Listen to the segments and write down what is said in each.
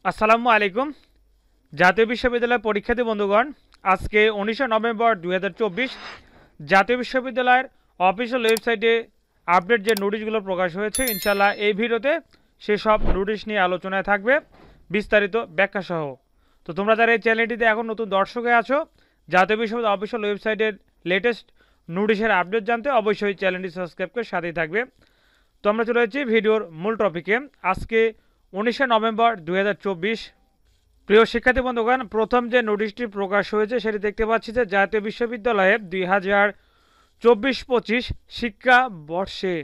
আসসালামু আলাইকুম। জাতীয় বিশ্ববিদ্যালয় পরীক্ষার্থী বন্ধুগণ, আজকে 19 নভেম্বর 2024 জাতীয় বিশ্ববিদ্যালয়ের অফিসিয়াল ওয়েবসাইটে আপডেট যে নোটিশগুলো প্রকাশ হয়েছে, ইনশাল্লাহ এই ভিডিওতে সেসব নোটিশ নিয়ে আলোচনায় থাকবে বিস্তারিত ব্যাখ্যা সহ। তো তোমরা যারা এই চ্যানেলটিতে এখন নতুন দর্শকে আছো, জাতীয় বিশ্ববিদ্যালয় অফিসিয়াল ওয়েবসাইটের লেটেস্ট নোটিশের আপডেট জানতে অবশ্যই চ্যানেলটি সাবস্ক্রাইব করে সাথেই থাকবে। তো আমরা চলে যাচ্ছি ভিডিওর মূল টপিকে। আজকে 19 নভেম্বর 2024। প্রিয় শিক্ষার্থী বন্ধুগণ, প্রথম যে নোটিশটি প্রকাশ হয়েছে সেটি দেখতে পাচ্ছি যে জাতীয় বিশ্ববিদ্যালয়ে 2024-25 শিক্ষাবর্ষে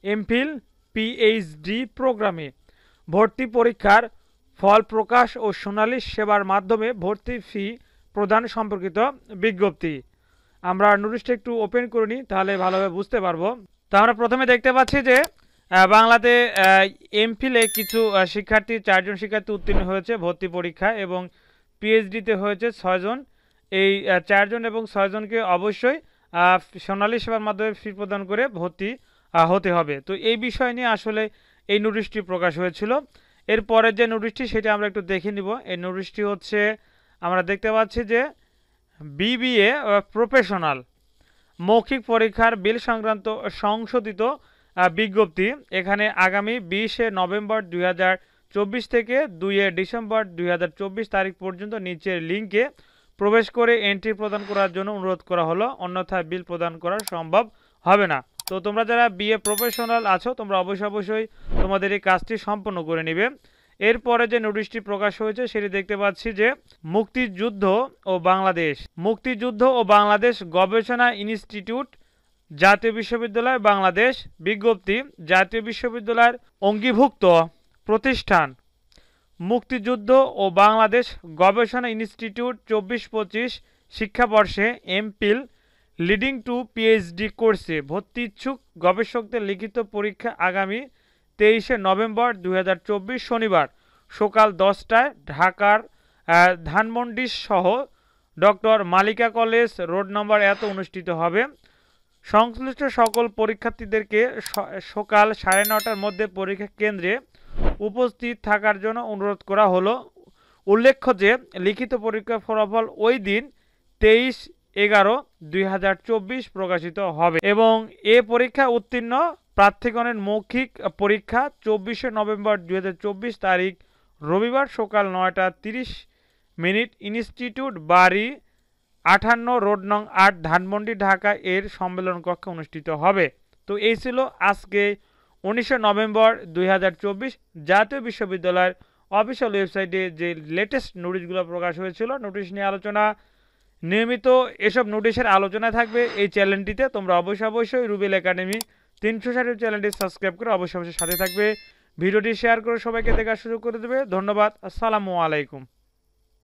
এমফিল পিএইচডি প্রোগ্রামে ভর্তি পরীক্ষার ফল প্রকাশ ও সোনালী সেবার মাধ্যমে ভর্তি ফি প্রদান সম্পর্কিত বিজ্ঞপ্তি। আমরা নোটিশটা একটু ওপেন করে নিই, তাহলে ভালোভাবে বুঝতে পারবো। তো আমরা প্রথমে দেখতে পাচ্ছি যে বাংলাতে এমফিলে কিছু শিক্ষার্থী 4জন শিক্ষার্থী উত্তীর্ণ হয়েছে ভর্তি পরীক্ষা, এবং পিএইচডিতে হয়েছে 6 জন। এই 4 জন এবং 6 জনকে অবশ্যই সোনালী সেবার মাধ্যমে ফি প্রদান করে ভর্তি হতে হবে। তো এই বিষয় নিয়ে আসলে এই নোটিশটি প্রকাশ হয়েছিল। এরপরে যে নোটিশটি সেটা আমরা একটু দেখে নিব। এই নোটিশটি হচ্ছে, আমরা দেখতে পাচ্ছি যে বিবিএ প্রফেশনাল মৌখিক পরীক্ষার বিল সংক্রান্ত সংশোধিত বিজ্ঞপ্তি। এখানে আগামী 20 নভেম্বর 2024 থেকে 2 ডিসেম্বর 2024 তারিখ পর্যন্ত নিচের লিঙ্কে প্রবেশ করে এন্ট্রি প্রদান করার জন্য অনুরোধ করা হলো, অন্যথায় বিল প্রদান করা সম্ভব হবে না। তো তোমরা যারা বিএ প্রফেশনাল আছো, তোমরা অবশ্যই তোমাদের এই কাজটি সম্পন্ন করে নিবে। এরপরে যে নোটিশটি প্রকাশ হয়েছে সেটি দেখতে পাচ্ছি যে মুক্তিযুদ্ধ ও বাংলাদেশ গবেষণা ইনস্টিটিউট, জাতীয় বিশ্ববিদ্যালয় বাংলাদেশ। বিজ্ঞপ্তি: জাতীয় বিশ্ববিদ্যালয়ের অঙ্গীভুত প্রতিষ্ঠান মুক্তিযুদ্ধ ও বাংলাদেশ গবেষণা ইনস্টিটিউট 24-25 শিক্ষাবর্ষে এমফিল লিডিং টু পিএইচডি কোর্সে ভর্তি ইচ্ছুক গবেষকদের লিখিত পরীক্ষা আগামী 23 নভেম্বর 2024 শনিবার সকাল 10টায় ঢাকার ধানমন্ডি সহ ডক্টর মালিকা কলেজ, রোড নম্বর এত অনুষ্ঠিত হবে। সংশ্লিষ্ট সকল পরীক্ষার্থীদেরকে সকাল 9:30টার মধ্যে পরীক্ষা কেন্দ্রে উপস্থিত থাকার জন্য অনুরোধ করা হলো। উল্লেখ্য যে লিখিত পরীক্ষার ফলাফল ওই দিন 23/11/2024 প্রকাশিত হবে, এবং এ পরীক্ষা উত্তীর্ণ প্রার্থীগণের মৌখিক পরীক্ষা 24 নভেম্বর 2024 তারিখ রবিবার সকাল 9:30 ইনস্টিটিউট বাড়ি 58 রোড নং 8 ধানমন্ডি ঢাকা এর সম্মেলন কক্ষে অনুষ্ঠিত হবে। তো এই ছিল আজকে 19 নভেম্বর 2024 জাতীয় বিশ্ববিদ্যালয়ের অফিসিয়াল ওয়েবসাইটে যে লেটেস্ট নোটিশগুলো প্রকাশ হয়েছিল। নোটিশ নিয়ে আলোচনা, নিয়মিত এসব নোটিশের আলোচনা থাকবে এই চ্যানেলটিতে। তোমরা অবশ্যই রুবেল একাডেমি 360 চ্যানেলটি সাবস্ক্রাইব করে অবশ্যই সাথে থাকবে। ভিডিওটি শেয়ার করে সবাইকে দেখার সুযোগ করে দেবে। ধন্যবাদ। আসসালামু আলাইকুম।